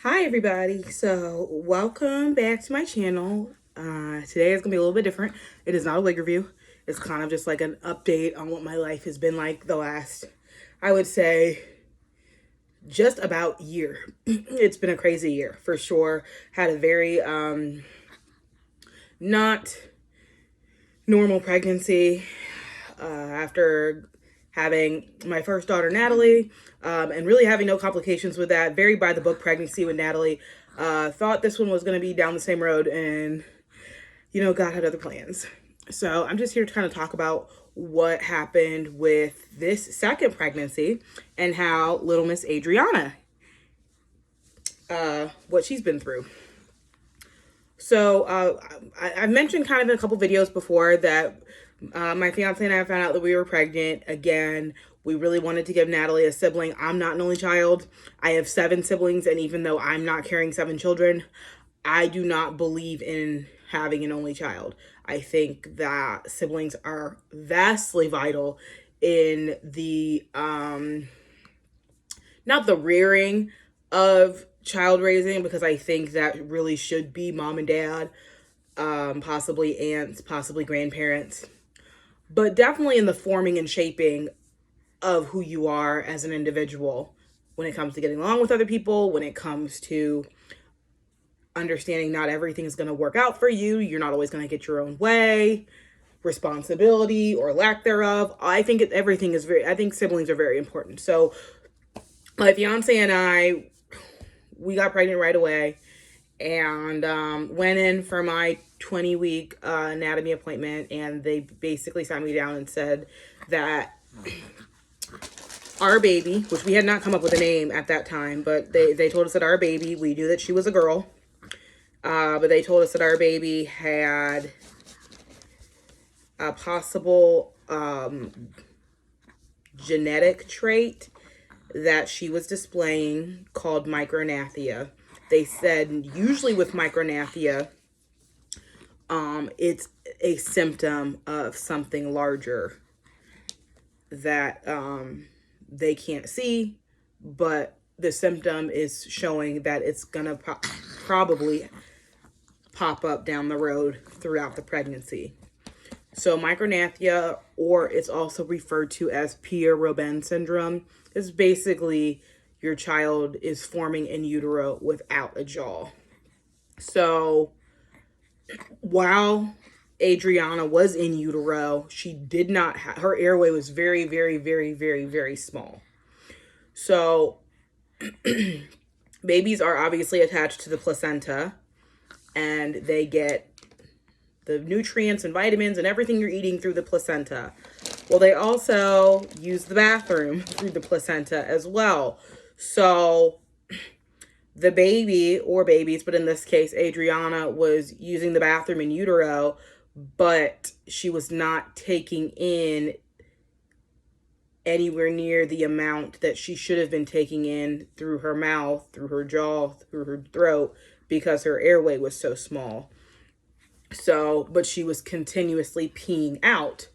Hi everybody. So welcome back to my channel. Today is gonna be a little bit different. It is not a wig review. It's kind of just like an update on what my life has been like the last, I would say, just about year. It's been a crazy year for sure. Had a very not normal pregnancy after having my first daughter, Natalie, and really having no complications with that. Very by the book pregnancy with Natalie. Thought this one was going to be down the same road, and God had other plans. So I'm just here to kind of talk about what happened with this second pregnancy and how little Miss Adriana, what she's been through. So I've mentioned kind of in a couple videos before that my fiance and I found out that we were pregnant again. We really wanted to give Natalie a sibling. I'm not an only child. I have 7 siblings, and even though I'm not carrying 7 children, I do not believe in having an only child. I think that siblings are vastly vital in the not the rearing of child raising, because I think that really should be mom and dad, possibly aunts, possibly grandparents, but definitely in the forming and shaping of who you are as an individual when it comes to getting along with other people, when it comes to understanding not everything is going to work out for you. You're not always going to get your own way, responsibility or lack thereof. I think I think siblings are very important. So my fiance and I, we got pregnant right away and went in for my 20-week anatomy appointment, and they basically sat me down and said that our baby, which we had not come up with a name at that time, but they told us that our baby, we knew that she was a girl, but they told us that our baby had a possible genetic trait that she was displaying called Micronathia. They said usually with Micronathia, it's a symptom of something larger that they can't see, but the symptom is showing that it's gonna probably pop up down the road throughout the pregnancy. So Micronathia, or it's also referred to as Pierre-Robin syndrome, is basically your child is forming in utero without a jaw. So while Adriana was in utero, she did not have, her airway was very, very, very, very, very small. So babies are obviously attached to the placenta, and they get the nutrients and vitamins and everything you're eating through the placenta. Well, they also use the bathroom through the placenta as well. So the baby, or babies, but in this case, Adriana was using the bathroom in utero, but she was not taking in anywhere near the amount that she should have been taking in through her mouth, through her jaw, through her throat, because her airway was so small. So, but she was continuously peeing out.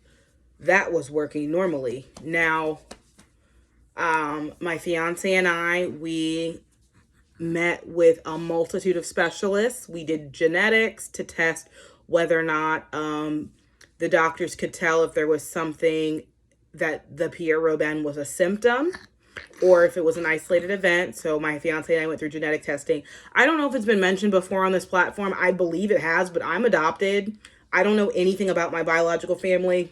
That was working normally. Now, my fiance and I, we met with a multitude of specialists. We did genetics to test whether or not the doctors could tell if there was something that the Pierre-Robin was a symptom or if it was an isolated event. So my fiance and I went through genetic testing. I don't know if it's been mentioned before on this platform. I believe it has, but I'm adopted. I don't know anything about my biological family.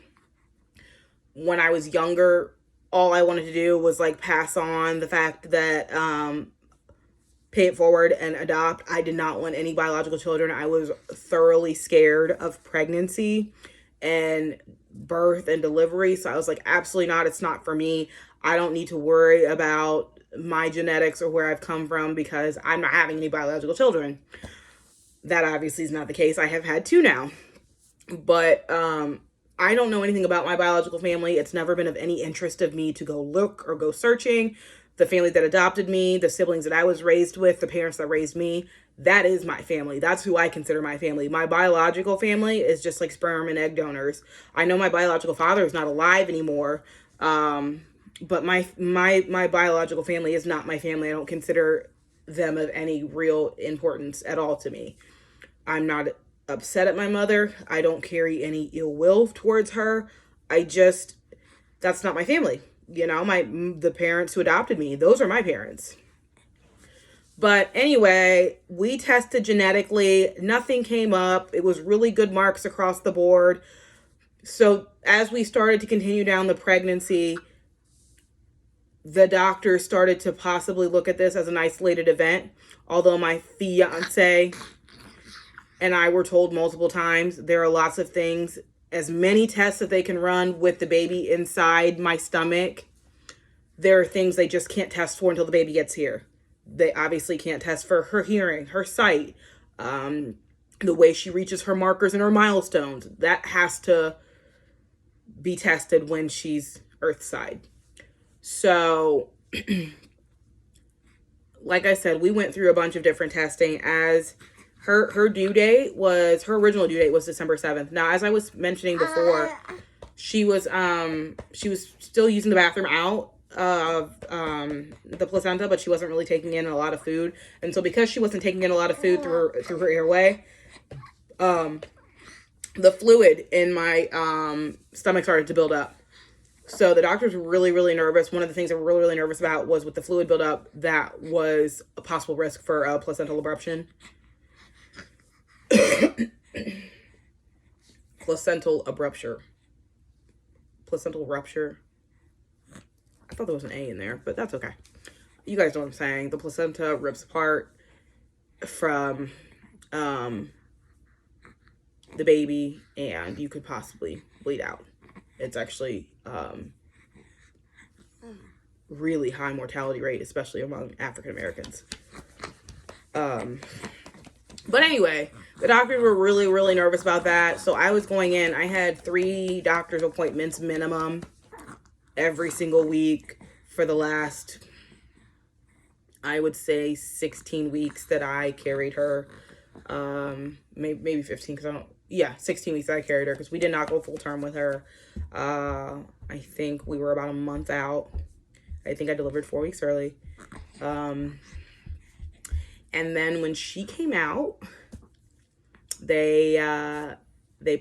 When I was younger, all I wanted to do was like pass on the fact that pay it forward and adopt. I did not want any biological children. I was thoroughly scared of pregnancy and birth and delivery. So I was like, absolutely not. It's not for me. I don't need to worry about my genetics or where I've come from because I'm not having any biological children. That obviously is not the case. I have had 2 now. But I don't know anything about my biological family. It's never been of any interest of me to go look or go searching. The family that adopted me, the siblings that I was raised with, the parents that raised me, that is my family. That's who I consider my family. My biological family is just like sperm and egg donors. I know my biological father is not alive anymore, but my biological family is not my family. I don't consider them of any real importance at all to me. I'm not upset at my mother. I don't carry any ill will towards her. I just, that's not my family. You know, the parents who adopted me, those are my parents. But anyway, we tested genetically. Nothing came up. It was really good marks across the board. So as we started to continue down the pregnancy, the doctor started to possibly look at this as an isolated event. Although my fiance and I were told multiple times there are lots of things, as many tests that they can run with the baby inside my stomach. There are things they just can't test for until the baby gets here. They obviously can't test for her hearing, her sight, the way she reaches her markers and her milestones. That has to be tested when she's earthside. So, like I said, we went through a bunch of different testing. As her original due date was December 7th. Now, as I was mentioning before, she was still using the bathroom out of the placenta, but she wasn't really taking in a lot of food. And so because she wasn't taking in a lot of food through her airway, the fluid in my stomach started to build up. So the doctors were really, really nervous. One of the things they were really, really nervous about was with the fluid buildup, that was a possible risk for a placental abruption. Placental rupture. I thought there was an A in there, but that's okay. You guys know what I'm saying. The placenta rips apart from the baby, and you could possibly bleed out. It's actually really high mortality rate, especially among African Americans. But anyway, the doctors were really, really nervous about that. So I was going in. I had 3 doctor's appointments minimum every single week for the last, I would say, 16 weeks that I carried her. Maybe 15, because 16 weeks that I carried her, because we did not go full term with her. I think we were about a month out. I think I delivered 4 weeks early. And then when she came out, they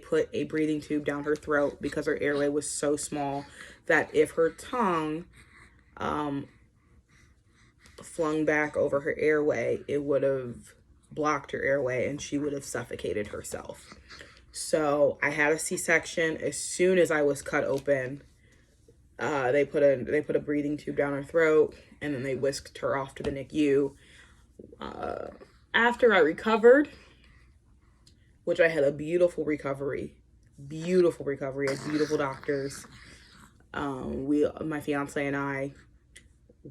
put a breathing tube down her throat because her airway was so small that if her tongue flung back over her airway, it would have blocked her airway and she would have suffocated herself. So I had a C-section. As soon as I was cut open, they put a breathing tube down her throat, and then they whisked her off to the NICU. After I recovered, which I had a beautiful recovery, had beautiful doctors. My fiance and I,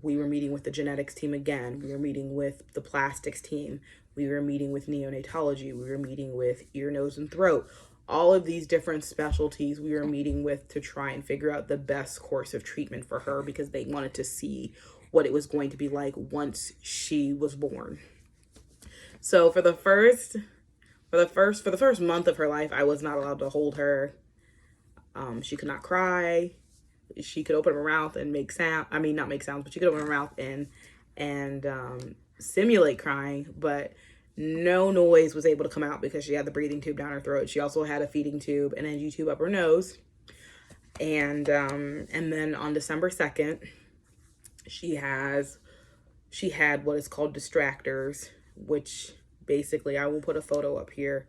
we were meeting with the genetics team again. We were meeting with the plastics team. We were meeting with neonatology. We were meeting with ear, nose, and throat. All of these different specialties we were meeting with to try and figure out the best course of treatment for her, because they wanted to see what it was going to be like once she was born. So for the first month of her life, I was not allowed to hold her. She could not cry. She could open her mouth and make sound. I mean, not make sounds, but she could open her mouth and simulate crying, but no noise was able to come out because she had the breathing tube down her throat. She also had a feeding tube and a NG tube up her nose. And then on December 2nd, she had what is called distractors, which basically, I will put a photo up here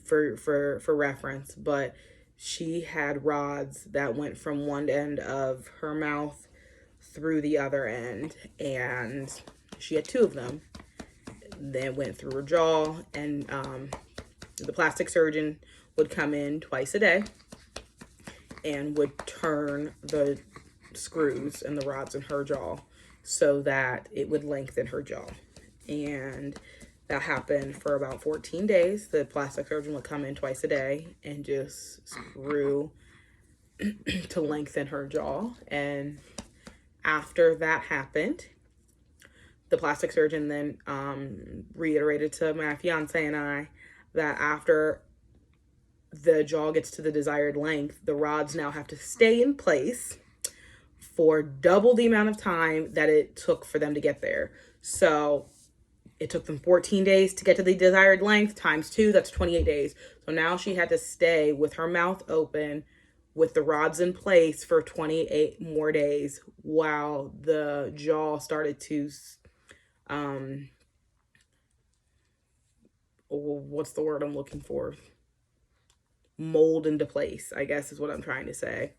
for reference, but she had rods that went from one end of her mouth through the other end, and she had 2 of them. Then went through her jaw, and the plastic surgeon would come in twice a day and would turn the screws and the rods in her jaw so that it would lengthen her jaw. And that happened for about 14 days. The plastic surgeon would come in twice a day and just screw to lengthen her jaw. And after that happened, the plastic surgeon then reiterated to my fiance and I that after the jaw gets to the desired length, the rods now have to stay in place for double the amount of time that it took for them to get there. So It took them 14 days to get to the desired length, times 2, that's 28 days. So now she had to stay with her mouth open with the rods in place for 28 more days while the jaw started to, what's the word I'm looking for? Mold into place, I guess is what I'm trying to say.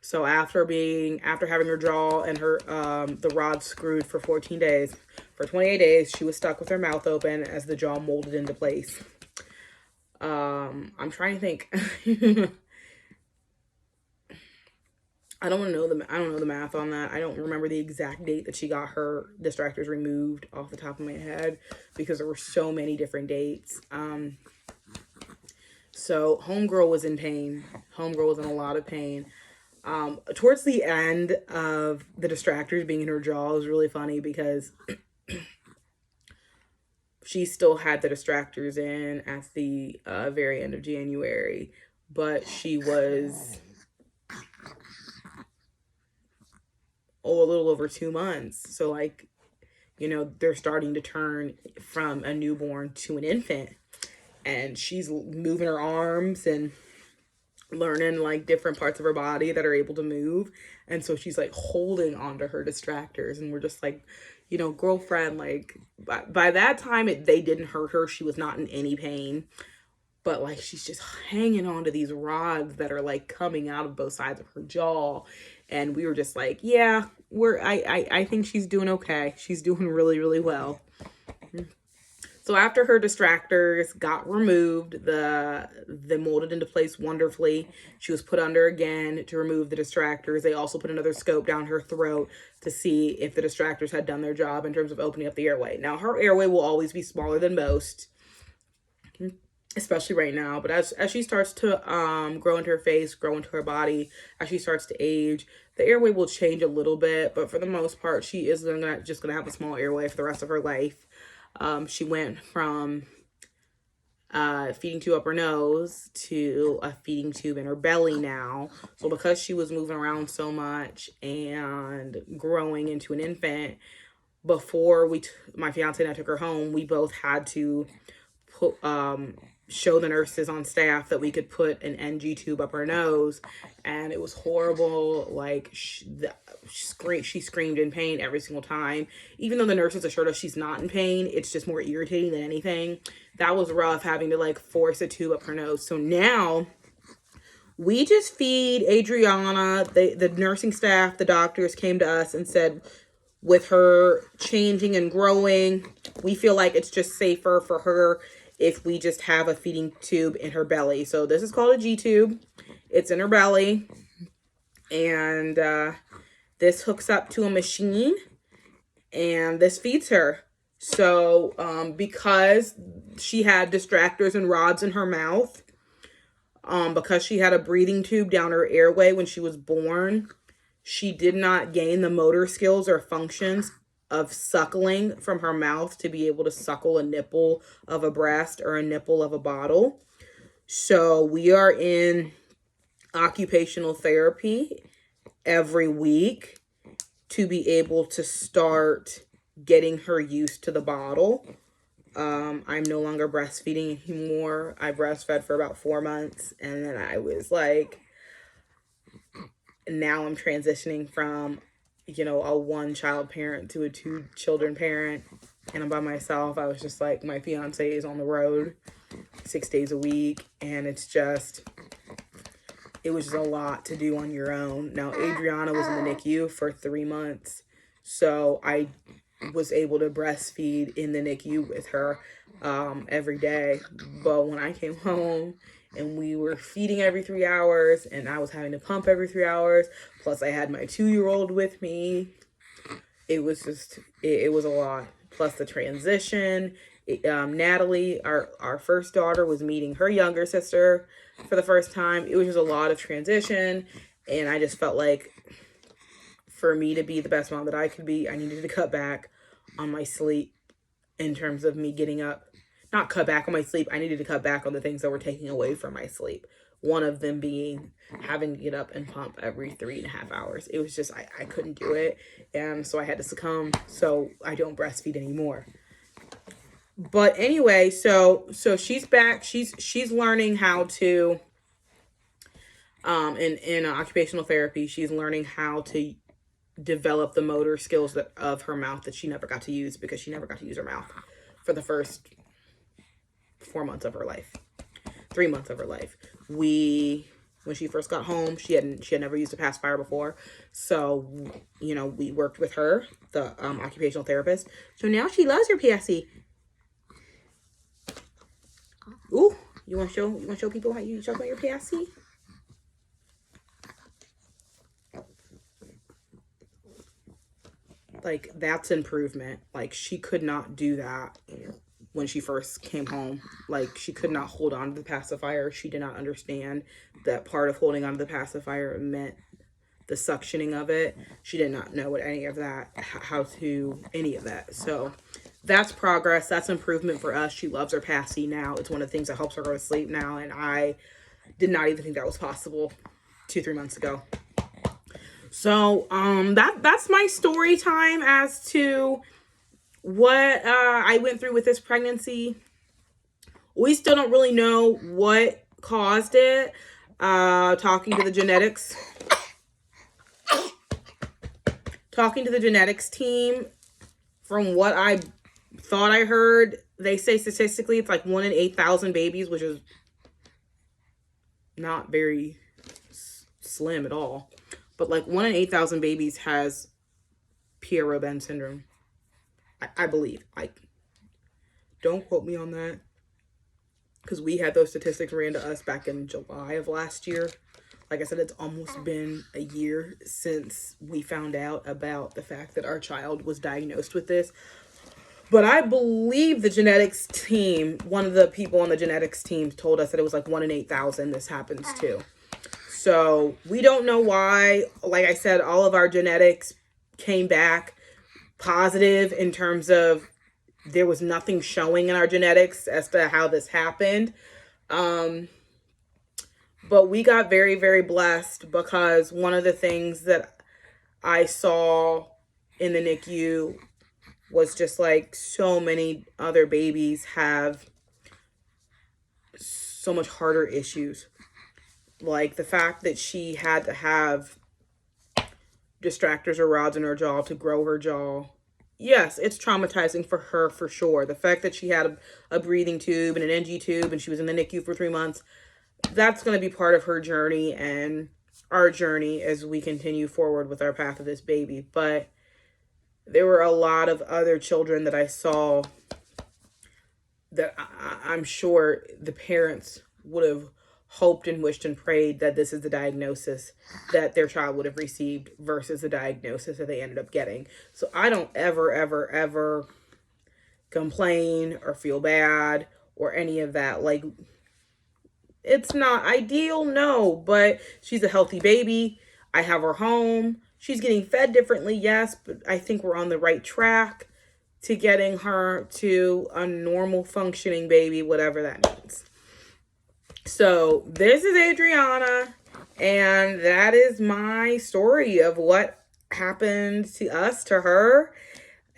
So after having her jaw and her the rod screwed for 14 days, for 28 days, she was stuck with her mouth open as the jaw molded into place. I'm trying to think. I don't know the math on that. I don't remember the exact date that she got her distractors removed off the top of my head because there were so many different dates. So homegirl was in pain. Homegirl was in a lot of pain. Towards the end of the distractors being in her jaw was really funny because she still had the distractors in at the very end of January, but she was a little over 2 months. So like, they're starting to turn from a newborn to an infant, and she's moving her arms and learning like different parts of her body that are able to move. And so she's like holding onto her distractors, and we're just like, girlfriend, like by that time they didn't hurt her. She was not in any pain, but like she's just hanging on to these rods that are like coming out of both sides of her jaw. And we were just like, yeah, I think she's doing okay. She's doing really, really well. So after her distractors got removed, they molded into place wonderfully. She was put under again to remove the distractors. They also put another scope down her throat to see if the distractors had done their job in terms of opening up the airway. Now, her airway will always be smaller than most, especially right now. But as she starts to grow into her face, grow into her body, as she starts to age, the airway will change a little bit. But for the most part, she is just gonna have a small airway for the rest of her life. She went from feeding tube up her nose to a feeding tube in her belly now. So because she was moving around so much and growing into an infant, before my fiance and I took her home, we both had to put show the nurses on staff that we could put an NG tube up her nose, and it was horrible. Like she screamed in pain every single time, even though the nurses assured us she's not in pain. It's just more irritating than anything. That was rough, having to like force a tube up her nose. So now we just feed Adriana. The nursing staff, the doctors came to us and said, with her changing and growing, we feel like it's just safer for her if we just have a feeding tube in her belly. So this is called a G tube. It's in her belly, and this hooks up to a machine, and this feeds her. So because she had distractors and rods in her mouth, because she had a breathing tube down her airway when she was born, she did not gain the motor skills or functions of suckling from her mouth to be able to suckle a nipple of a breast or a nipple of a bottle. So we are in occupational therapy every week to be able to start getting her used to the bottle. I'm no longer breastfeeding anymore. I breastfed for about 4 months, and then I was like, now I'm transitioning from a 1-child parent to a 2-children parent, and I'm by myself. I was just like, my fiance is on the road 6 days a week, and it was just a lot to do on your own. Now, Adriana was in the NICU for 3 months, so I was able to breastfeed in the NICU with her every day. But when I came home and we were feeding every 3 hours, and I was having to pump every 3 hours, plus I had my 2-year-old with me, it was just, it was a lot. Plus the transition. Natalie, our first daughter, was meeting her younger sister for the first time. It was just a lot of transition, and I just felt like for me to be the best mom that I could be, I needed to cut back on my sleep in terms of me getting up. Not cut back on my sleep. I needed to cut back on the things that were taking away from my sleep. One of them being having to get up and pump every 3.5 hours. It was just, I couldn't do it. And so I had to succumb. So I don't breastfeed anymore. But anyway, so she's back. She's learning how to in occupational therapy, she's learning how to develop the motor skills of her mouth that she never got to use, because she never got to use her mouth for the first 4 months of her life, 3 months of her life. When she first got home, she had never used a pacifier before. So, we worked with her, the occupational therapist. So now she loves her PSC. Ooh, you want to show people how you talk about your PSC? Like, that's improvement. Like, she could not do that when she first came home. Like, she could not hold on to the pacifier. She did not understand that part of holding on to the pacifier meant the suctioning of it. She did not know what any of that, any of that. So that's progress. That's improvement for us. She loves her passy now. It's one of the things that helps her go to sleep now. And I did not even think that was possible 2-3 months ago. So that's my story time as to what I went through with this pregnancy. We still don't really know what caused it. Talking to the genetics team, from what I thought I heard, they say statistically it's like 1 in 8,000 babies, which is not very slim at all. But like 1 in 8,000 babies has Pierre-Robin syndrome. I believe. Don't quote me on that, because we had those statistics ran to us back in July of last year. Like I said, it's almost been a year since we found out about the fact that our child was diagnosed with this. But I believe the genetics team, one of the people on the genetics team told us that it was like 1 in 8,000 this happens to. So we don't know why. Like I said, all of our genetics came back positive in terms of there was nothing showing in our genetics as to how this happened. But we got very, very blessed, because one of the things that I saw in the NICU was just like so many other babies have so much harder issues. Like the fact that she had to have distractors or rods in her jaw to grow her jaw. Yes, it's traumatizing for her for sure. The fact that she had a breathing tube and an NG tube and she was in the NICU for 3 months, that's going to be part of her journey and our journey as we continue forward with our path of this baby. But there were a lot of other children that I saw that I'm sure the parents would have hoped and wished and prayed that this is the diagnosis that their child would have received versus the diagnosis that they ended up getting. So I don't ever complain or feel bad or any of that. Like, it's not ideal, no, but she's a healthy baby. I have her home. She's getting fed differently, yes, but I think we're on the right track to getting her to a normal functioning baby, whatever that means. So this is Adriana, and that is my story of what happened to us, to her.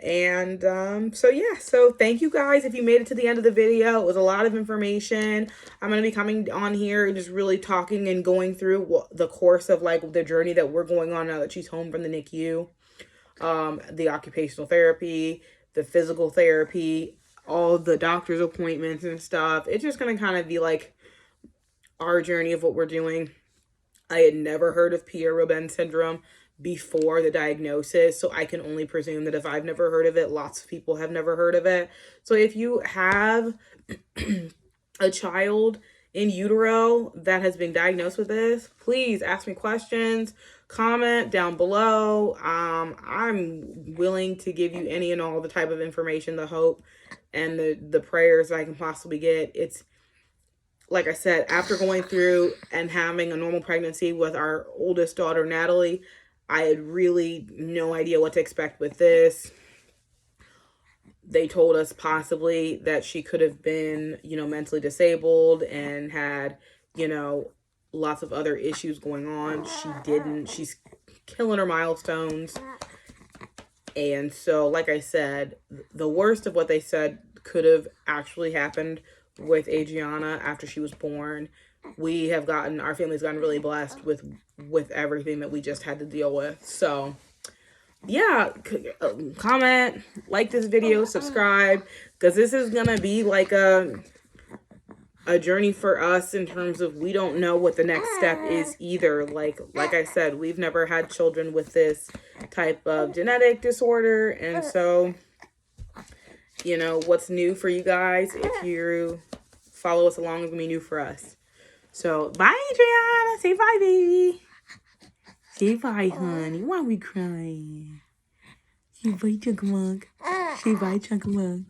And so thank you guys if you made it to the end of the video. It was a lot of information. I'm going to be coming on here and just really talking and going through the course of like the journey that we're going on now that she's home from the NICU, the occupational therapy, the physical therapy, all the doctor's appointments and stuff. It's just going to kind of be like our journey of what we're doing. I had never heard of Pierre-Robin syndrome before the diagnosis, so I can only presume that if I've never heard of it, lots of people have never heard of it. So if you have a child in utero that has been diagnosed with this, please ask me questions, comment down below. I'm willing to give you any and all the type of information, the hope, and the prayers I can possibly get. It's like I said, after going through and having a normal pregnancy with our oldest daughter, Natalie, I had really no idea what to expect with this. They told us possibly that she could have been, mentally disabled and had, lots of other issues going on. She didn't. She's killing her milestones. And so, like I said, the worst of what they said could have actually happened with Adriana after she was born. Our family's gotten really blessed with everything that we just had to deal with. So yeah, comment, like this video, subscribe, because this is gonna be like a journey for us in terms of we don't know what the next step is either. Like I said, we've never had children with this type of genetic disorder, and so you know what's new for you guys. If you follow us along, it's gonna be new for us. So bye, Adriana. Say bye, baby. Say bye, honey. Why are we crying? Say bye, Chunkamunk. Say bye, Chunkamunk.